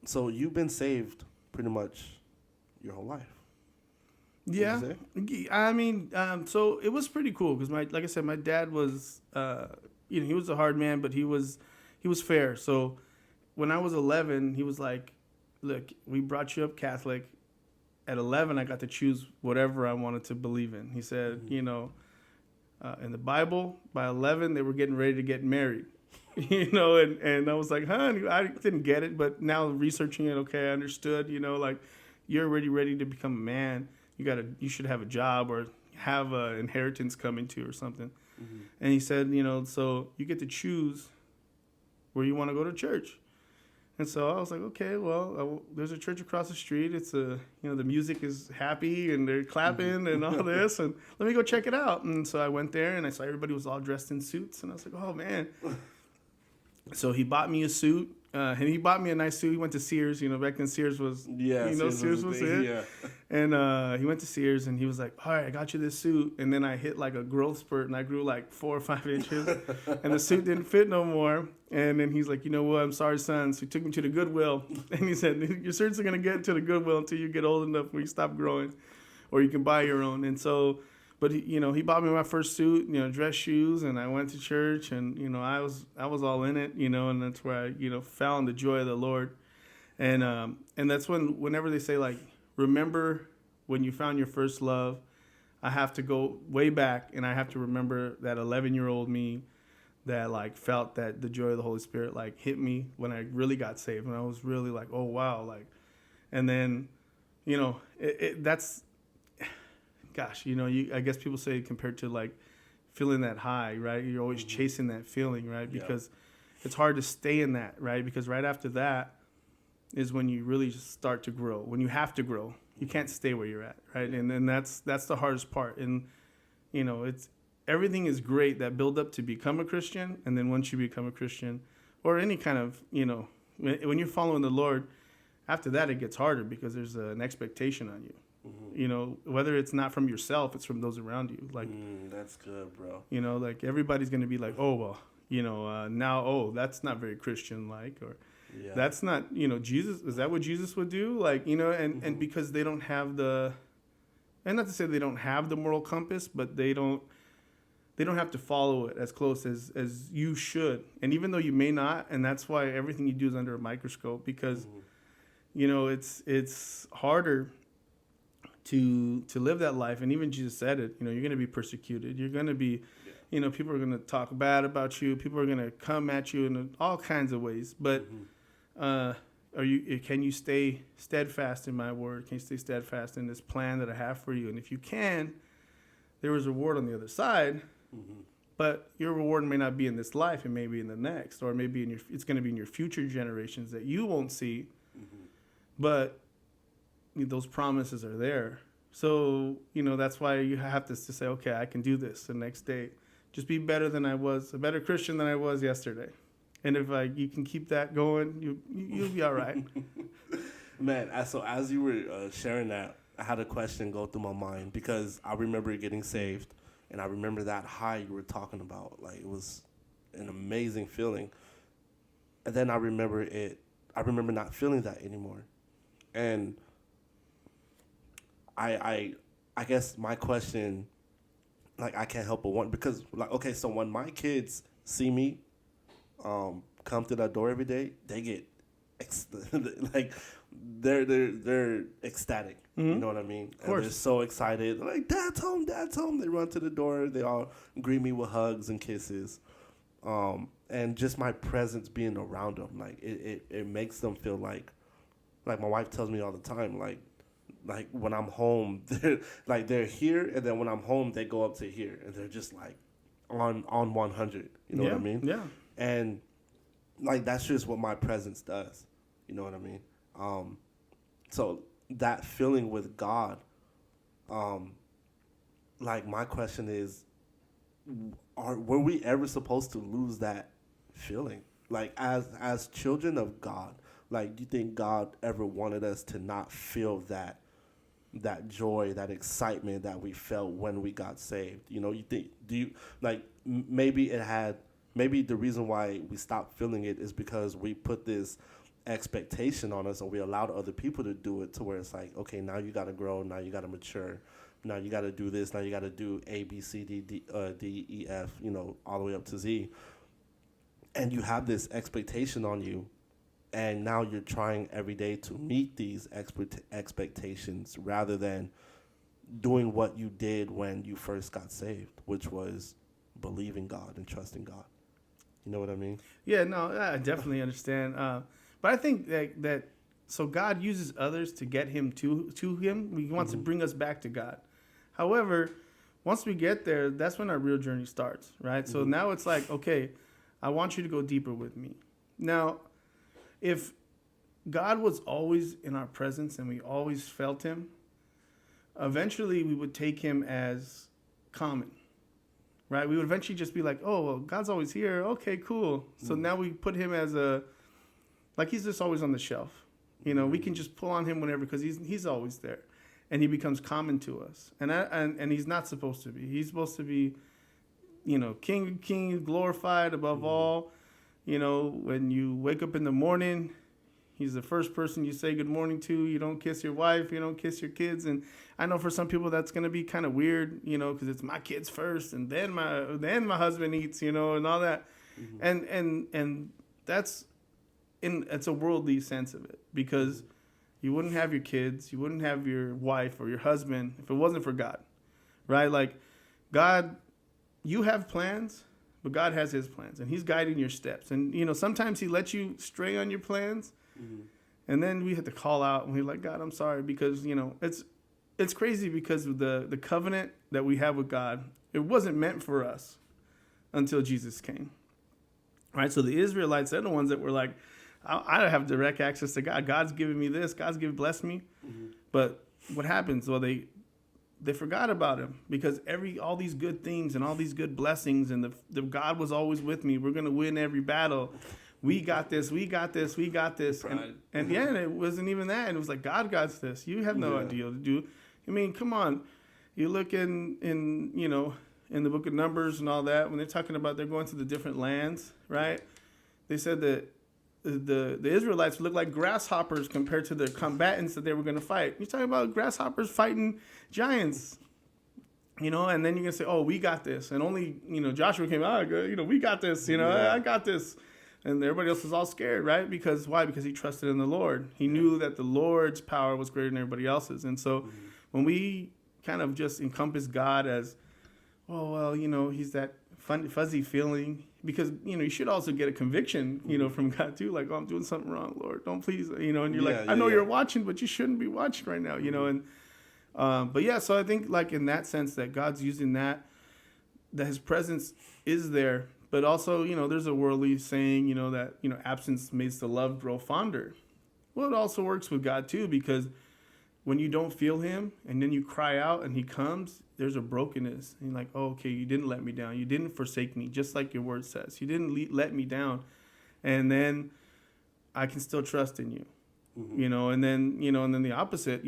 So you've been saved pretty much your whole life. Yeah, I mean, so it was pretty cool because like I said, my dad was, he was a hard man, but he was fair. So when I was 11, he was like, "Look, we brought you up Catholic. At 11, I got to choose whatever I wanted to believe in." He said, Mm-hmm. in the Bible, by 11, they were getting ready to get married. And I was like, huh? And I didn't get it, but now researching it, okay, I understood. Like you're already ready to become a man. You should have a job or have an inheritance coming to or something. Mm-hmm. And he said, so you get to choose where you want to go to church. And so I was like, okay, well, there's a church across the street. It's the music is happy and they're clapping and all this, and let me go check it out. And so I went there and I saw everybody was all dressed in suits, and I was like, oh man. So he bought me a suit, and he bought me a nice suit. He went to Sears. Back then Sears was, Sears was it. Yeah. And he went to Sears, and he was like, all right, I got you this suit. And then I hit like a growth spurt, and I grew like 4 or 5 inches, and the suit didn't fit no more. And then he's like, you know what? I'm sorry, son. So he took me to the Goodwill, and he said, your suits are going to get to the Goodwill until you get old enough where you stop growing, or you can buy your own. And so... But he bought me my first suit, dress shoes, and I went to church, and I was all in it, and that's where I found the joy of the Lord, and that's whenever they say like, remember when you found your first love, I have to go way back, and I have to remember that 11-year-old me that like felt that the joy of the Holy Spirit like hit me when I really got saved, and I was really like, oh wow, like, and then that's. Gosh, I guess people say compared to like feeling that high, right? You're always chasing that feeling, right? Because it's hard to stay in that, right? Because right after that is when you really start to grow. When you have to grow, you can't stay where you're at, right? And then that's the hardest part. And it's everything is great that build up to become a Christian, and then once you become a Christian, or any kind of when you're following the Lord, after that it gets harder because there's an expectation on you. Mm-hmm. Whether it's not from yourself, it's from those around you. Like, that's good, bro. Like everybody's going to be like, oh, well, now, oh, that's not very Christian-like, or that's not, Jesus. Is that what Jesus would do? Like, and because they don't have and not to say they don't have the moral compass, but they don't have to follow it as close as you should. And even though you may not, and that's why everything you do is under a microscope, because, it's harder to live that life. And even Jesus said it, you're going to be persecuted. You're going to be, people are going to talk bad about you. People are going to come at you in all kinds of ways. But can you stay steadfast in my word? Can you stay steadfast in this plan that I have for you? And if you can, there is a reward on the other side. Mm-hmm. But your reward may not be in this life. It may be in the next, or maybe it's going to be in your future generations that you won't see. Mm-hmm. But those promises are there. So, that's why you have to say, okay, I can do this the next day. Just be better than I was, a better Christian than I was yesterday. And if you can keep that going, you'll be all right. Man, so as you were sharing that, I had a question go through my mind because I remember getting saved, and I remember that high you were talking about. Like, it was an amazing feeling. And then I remember not feeling that anymore. And I guess my question, like, I can't help but wonder, because, like, okay, so when my kids see me come through that door every day, they get like they're ecstatic. Mm-hmm. You know what I mean? Of course. They're so excited. They're like, Dad's home, Dad's home. They run to the door. They all greet me with hugs and kisses. And just my presence being around them, like it makes them feel like my wife tells me all the time, like when I'm home, they're here, and then when I'm home, they go up to here, and they're just like on 100. You know what I mean? Yeah. And like that's just what my presence does. You know what I mean? So that feeling with God, like my question is, were we ever supposed to lose that feeling? Like as children of God, like do you think God ever wanted us to not feel that joy, that excitement that we felt when we got saved? Maybe the reason why we stopped feeling it is because we put this expectation on us, or we allowed other people to do it, to where it's like, okay, now you got to grow, now you got to mature, now you got to do this, now you got to do A, B, C, D, E, F, all the way up to Z, and you have this expectation on you, and now you're trying every day to meet these expectations rather than doing what you did when you first got saved, which was believing God and trusting God. You know what I mean? Yeah, no, I definitely understand. But I think that so God uses others to get him to him. He wants to bring us back to God. However, once we get there, that's when our real journey starts, right? So now it's like, okay, I want you to go deeper with me. Now, if God was always in our presence and we always felt him, eventually we would take him as common, right? We would eventually just be like, oh, well, God's always here. Okay, cool. So now we put him as like he's just always on the shelf. We can just pull on him whenever because he's always there. And he becomes common to us. And he's not supposed to be. He's supposed to be, King of Kings, glorified above all. When you wake up in the morning, he's the first person you say good morning to. You don't kiss your wife. You don't kiss your kids. And I know for some people that's going to be kind of weird, because it's my kids first and then my husband eats, and all that. And that's it's a worldly sense of it, because you wouldn't have your kids, you wouldn't have your wife or your husband if it wasn't for God, right? Like God, you have plans, but God has his plans and he's guiding your steps. And, sometimes he lets you stray on your plans. And then we had to call out and we're like, God, I'm sorry, because, it's crazy because of the covenant that we have with God. It wasn't meant for us until Jesus came, right? So the Israelites, they're the ones that were like, I don't have direct access to God. God's given me this. God's blessed me. But what happens? Well, they forgot about him because all these good things and all these good blessings and the God was always with me. We're going to win every battle. We got this. We got this. We got this. And it wasn't even that. It was like, God got this. You have no idea what to do. I mean, come on. You look in the book of Numbers and all that, when they're talking about they're going to the different lands, right? They said that the Israelites look like grasshoppers compared to the combatants that they were going to fight. You're talking about grasshoppers fighting giants, and then you're going to say, oh, we got this. And only, Joshua came out, we got this, I got this. And everybody else was all scared, right? Because why? Because he trusted in the Lord. He knew that the Lord's power was greater than everybody else's. And so when we kind of just encompass God as, oh, well, he's that fuzzy feeling, because you should also get a conviction from God too, like, oh, I'm doing something wrong, Lord, don't please, and you're I know you're watching, but you shouldn't be watching right now, and but yeah, so I think like in that sense that God's using that his presence is there, but also there's a worldly saying that absence makes the love grow fonder. Well, it also works with God too, because when you don't feel him and then you cry out and he comes, there's a brokenness. And you're like, oh, okay, you didn't let me down. You didn't forsake me, just like your word says. You didn't let me down. And then I can still trust in you, and then the opposite,